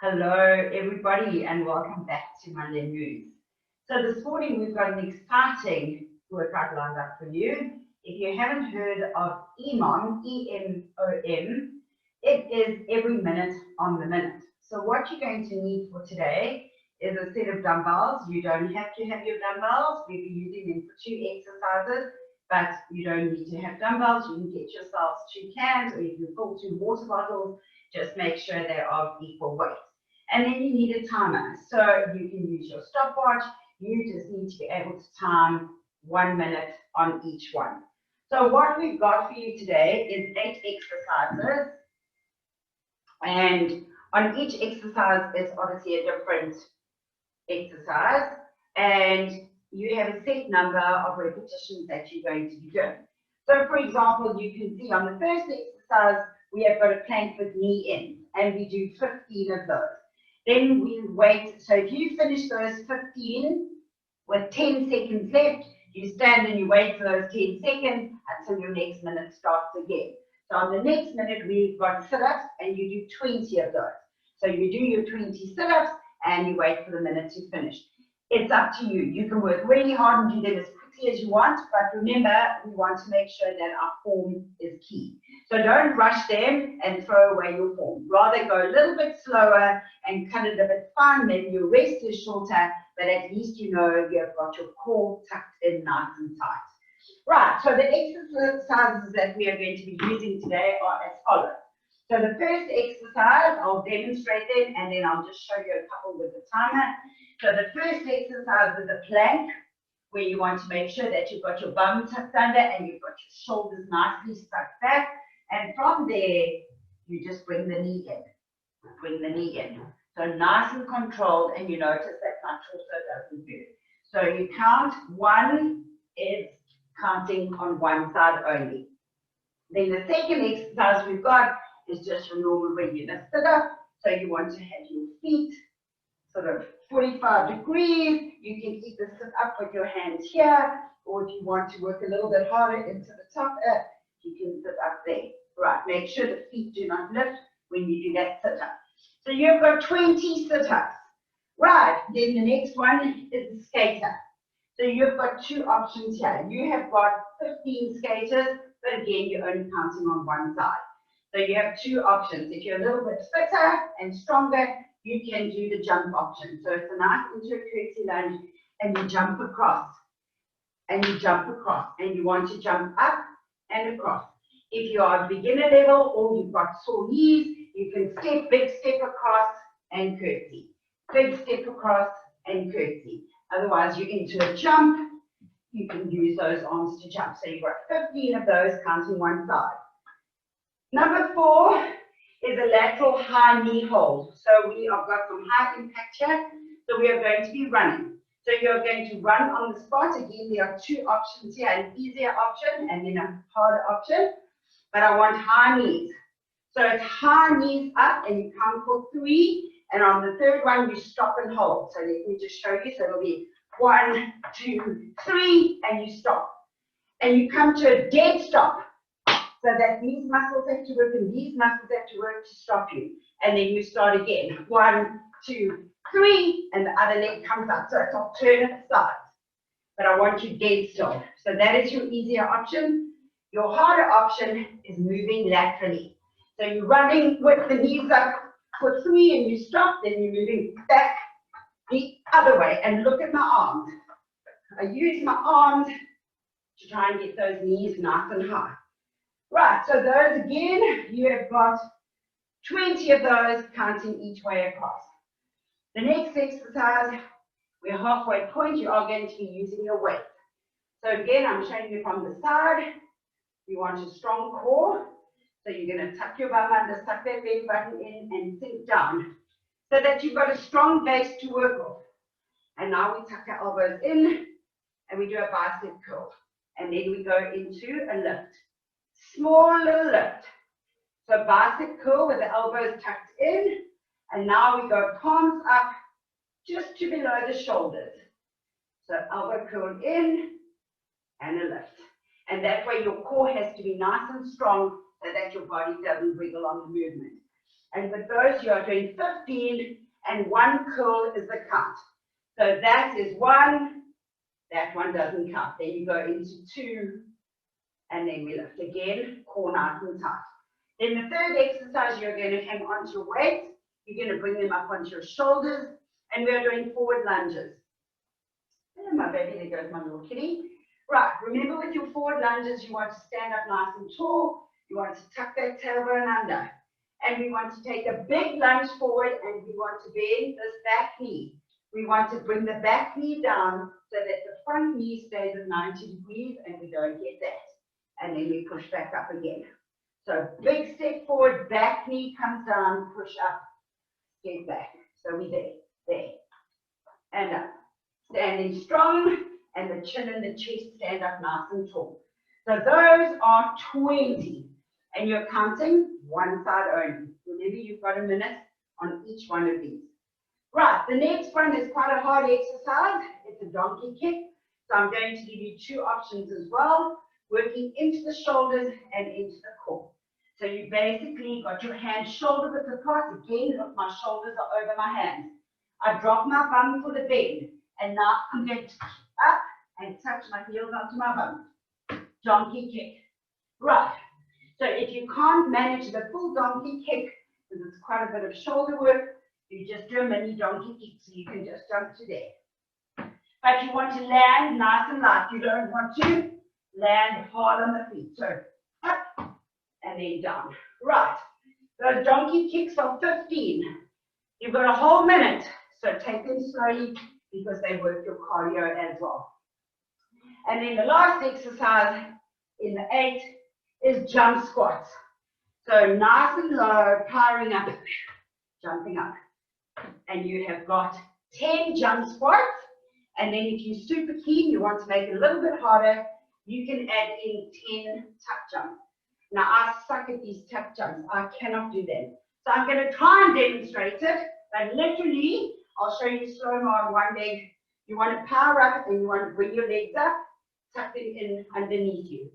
Hello, everybody, and welcome back to Monday News. So this morning we've got an exciting workout lined up for you. If you haven't heard of EMOM, E-M-O-M, it is every minute on the minute. So what you're going to need for today is a set of dumbbells. You don't have to have your dumbbells. We'll be using them for 2 exercises, but you don't need to have dumbbells. You can get yourselves 2 cans, or you can fill 2 water bottles. Just make sure they're of equal weight. And then you need a timer. So you can use your stopwatch. You just need to be able to time 1 minute on each one. So what we've got for you today is 8 exercises. And on each exercise is obviously a different exercise. And you have a set number of repetitions that you're going to be doing. So for example, you can see on the first exercise, we have got a plank with knee in, and we do 15 of those. Then we wait. So if you finish those 15 with 10 seconds left, you stand and you wait for those 10 seconds until your next minute starts again. So on the next minute, we've got sit-ups, and you do 20 of those. So you do your 20 sit-ups and you wait for the minute to finish. It's up to you. You can work really hard and do them as quickly as you want, but remember, we want to make sure that our form is key. So don't rush them and throw away your form. Rather go a little bit slower and cut it a bit fine. Maybe your rest is shorter, but at least you know you've got your core tucked in nice and tight. Right, so the exercises that we are going to be using today are as follows. So the first exercise, I'll demonstrate them, and then I'll just show you a couple with the timer. So the first exercise is a plank, where you want to make sure that you've got your bum tucked under and you've got your shoulders nicely stuck back. And from there, you just bring the knee in. Bring the knee in. So nice and controlled, and you notice that my torso doesn't move. So you count. 1 is counting on one side only. Then the second exercise we've got is just your normal regular sit-up. So you want to have your feet sort of 45 degrees. You can either sit up with your hands here, or if you want to work a little bit harder into the top, you can sit up there. Right, make sure the feet do not lift when you do that sit-up. So you've got 20 sit-ups. Right, then the next one is the skater. So you've got 2 options here. You have got 15 skaters, but again, you're only counting on one side. So you have 2 options. If you're a little bit fitter and stronger, you can do the jump option. So it's a nice into a curtsy lunge, and you jump across, and you jump across, and you want to jump up and across. If you are beginner level or you've got sore knees, you can big step across and curtsy. Big step across and curtsy. Otherwise, you're into a jump. You can use those arms to jump. So you've got 15 of those, counting one side. Number 4 is a lateral high knee hold. So we have got some high impact here. So we are going to be running. So you're going to run on the spot. Again, there are 2 options here, an easier option and then a harder option. But I want high knees. So it's high knees up, and you count for 3. And on the third one, you stop and hold. So let me just show you. So it'll be 1, 2, 3, and you stop. And you come to a dead stop. So that these muscles have to work and these muscles have to work to stop you. And then you start again. 1, 2, 3, and the other leg comes up. So it's alternate sides. But I want you dead still. So that is your easier option. Your harder option is moving laterally. So you're running with the knees up for 3 and you stop, then you're moving back the other way. And look at my arms. I use my arms to try and get those knees nice and high. Right, so those again, you have got 20 of those, counting each way across. The next exercise, we're halfway point, you are going to be using your weight. So again, I'm showing you from the side. You want a strong core. So you're going to tuck your bum under, suck that belly button in and sink down. So that you've got a strong base to work off. And now we tuck our elbows in and we do a bicep curl. And then we go into a lift. Small little lift. So bicep curl with the elbows tucked in. And now we go palms up just to below the shoulders. So elbow curl in and a lift. And that way your core has to be nice and strong so that your body doesn't wriggle on the movement. And with those, you are doing 15, and one curl is the count. So that is one, that one doesn't count. Then you go into 2, and then we lift again, core nice and tight. Then the third exercise, you're going to hang on to your weights. You're going to bring them up onto your shoulders, and we're doing forward lunges. Hello, my baby, there goes my little kitty. Right, remember with your forward lunges, you want to stand up nice and tall. You want to tuck that tailbone under. And we want to take a big lunge forward, and we want to bend this back knee. We want to bring the back knee down so that the front knee stays at 90 degrees, and we don't get that. And then we push back up again. So big step forward, back knee comes down, push up, get back. So we there, and up. Standing strong, and the chin and the chest stand up nice and tall. So those are 20, and you're counting one side only. Remember, you've got a minute on each one of these. Right, the next one is quite a hard exercise. It's a donkey kick. So I'm going to give you 2 options as well, working into the shoulders and into the core. So you basically got your hands shoulder width apart. Again, look, my shoulders are over my hands. I drop my bum for the bend, and now I'm going to up and touch my heels onto my bum. Donkey kick. Right. So if you can't manage the full donkey kick, because it's quite a bit of shoulder work, you just do a mini donkey kick, so you can just jump to there. But you want to land nice and light. You don't want to land hard on the feet. So up and then down. Right. Those donkey kicks are 15. You've got a whole minute, so take them slowly because they work your cardio as well. And then the last exercise in the 8 is jump squats. So nice and low, powering up, jumping up. And you have got 10 jump squats. And then if you're super keen, you want to make it a little bit harder, you can add in 10 tuck jumps. Now, I suck at these tuck jumps. I cannot do them. So I'm going to try and demonstrate it, but literally, I'll show you slow-mo on one leg. You want to power up and you want to bring your legs up, tuck them in underneath you.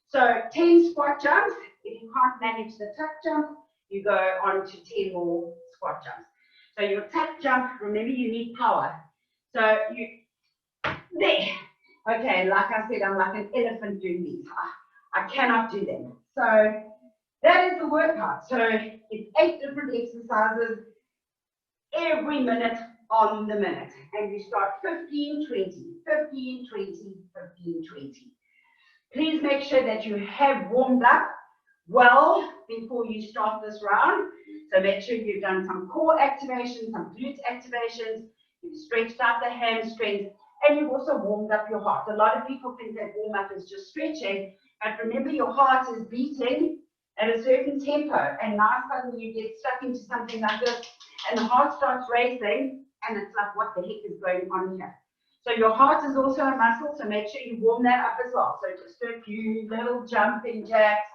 So 10 squat jumps. If you can't manage the tuck jump, you go on to 10 more squat jumps. So your tuck jump, remember you need power. So you, there. Okay, like I said, I'm like an elephant doing these. I cannot do them. So that is the workout. So it's 8 different exercises every minute on the minute. And you start 15, 20, 15, 20, 15, 20. Please make sure that you have warmed up well before you start this round. So make sure you've done some core activations, some glute activations, you've stretched out the hamstrings, and you've also warmed up your heart. A lot of people think that warm up is just stretching, but remember your heart is beating at a certain tempo, and now suddenly you get stuck into something like this, and the heart starts racing, and it's like, what the heck is going on here? So your heart is also a muscle, so make sure you warm that up as well. So just do a few little jumping jacks,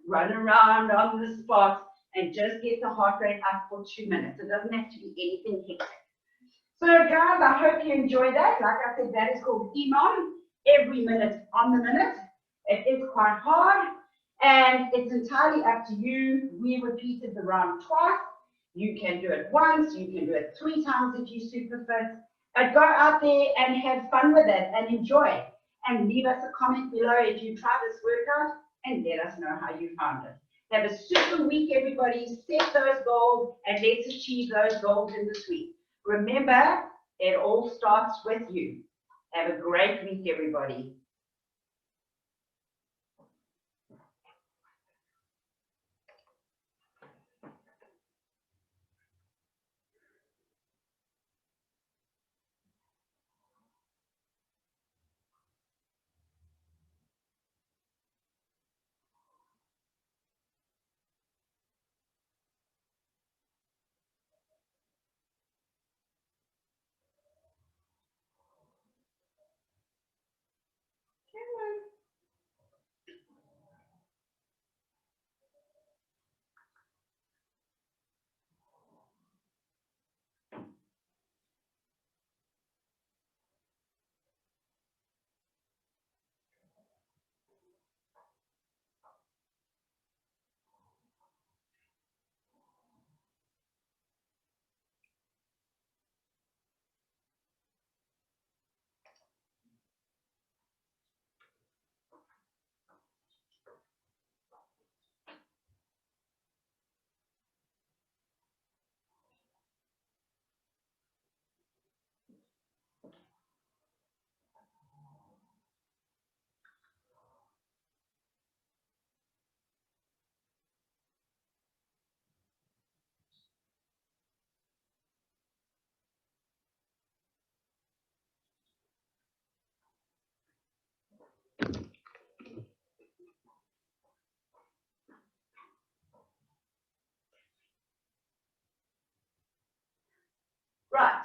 run around on the spot, and just get the heart rate up for 2 minutes. It doesn't have to be anything hectic. So guys, I hope you enjoyed that. Like I said, that is called EMOM, every minute on the minute. It is quite hard, and it's entirely up to you. We repeated the round twice. You can do it once, you can do it 3 times if you're super fit. But go out there and have fun with it and enjoy. And leave us a comment below if you try this workout and let us know how you found it. Have a super week, everybody. Set those goals and let's achieve those goals in this week. Remember, it all starts with you. Have a great week, everybody.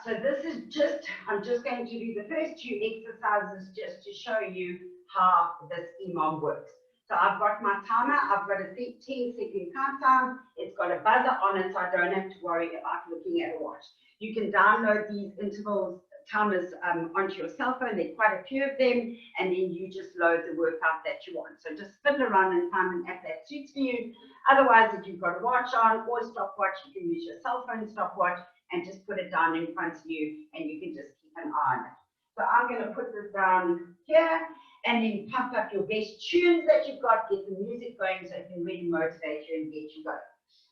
so this is just, I'm just going to do the first two exercises just to show you how this EMOM works. So I've got my timer, I've got a 10-second countdown, it's got a buzzer on it, so I don't have to worry about looking at a watch. You can download these intervals timers onto your cell phone, there are quite a few of them, and then you just load the workout that you want. So just fiddle around and find an app that suits for you. Otherwise, if you've got a watch on or a stopwatch, you can use your cell phone stopwatch and just put it down in front of you, and you can just keep an eye on it. So I'm going to put this down here, and then pump up your best tunes that you've got, get the music going so it can really motivate you and get you going.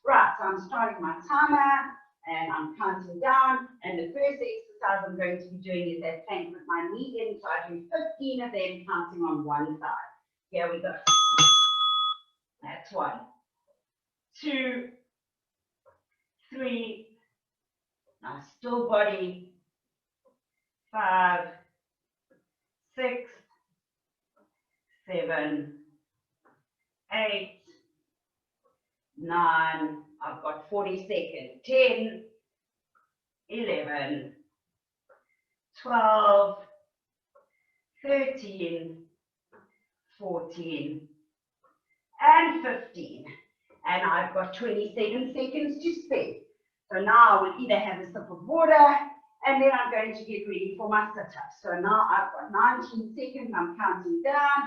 Right, so I'm starting my timer, and I'm counting down, and the first exercise I'm going to be doing is that plank with my knee in, so I do 15 of them counting on one side. Here we go. That's 1, 2, 3, now still body, 5, 6, 7, 8, 9, I've got 40 seconds, 10, 11, 12, 13, 14, and 15. And I've got 27 seconds to spare. So now I will either have a sip of water, and then I'm going to get ready for my sit-up. So now I've got 19 seconds, I'm counting down,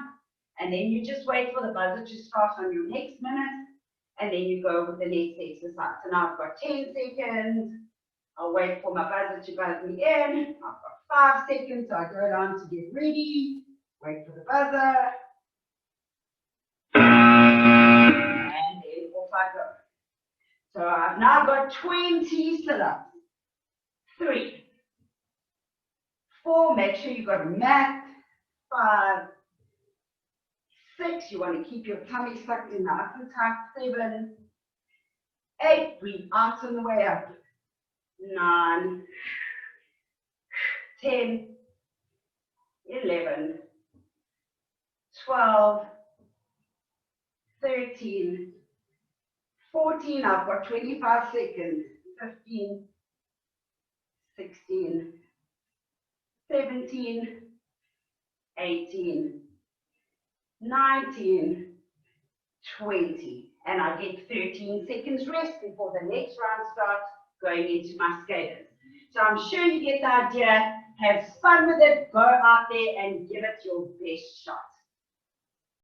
and then you just wait for the buzzer to start on your next minute, and then you go with the next exercise. So now I've got 10 seconds, I'll wait for my buzzer to buzz me in, I've got 5 seconds, so I go down to get ready, wait for the buzzer, and then off I go. So I've now got 20 sit-ups. 3, 4, make sure you've got a mat. 5, 6, you want to keep your tummy sucked in nice and tight. 7, 8, breathe out on the way up. 9, 10, 11, 12, 13, 14, I've got 25 seconds. 15, 16, 17, 18, 19, 20. And I get 13 seconds rest before the next round starts, going into my skaters. So I'm sure you get the idea. Have fun with it. Go out there and give it your best shot.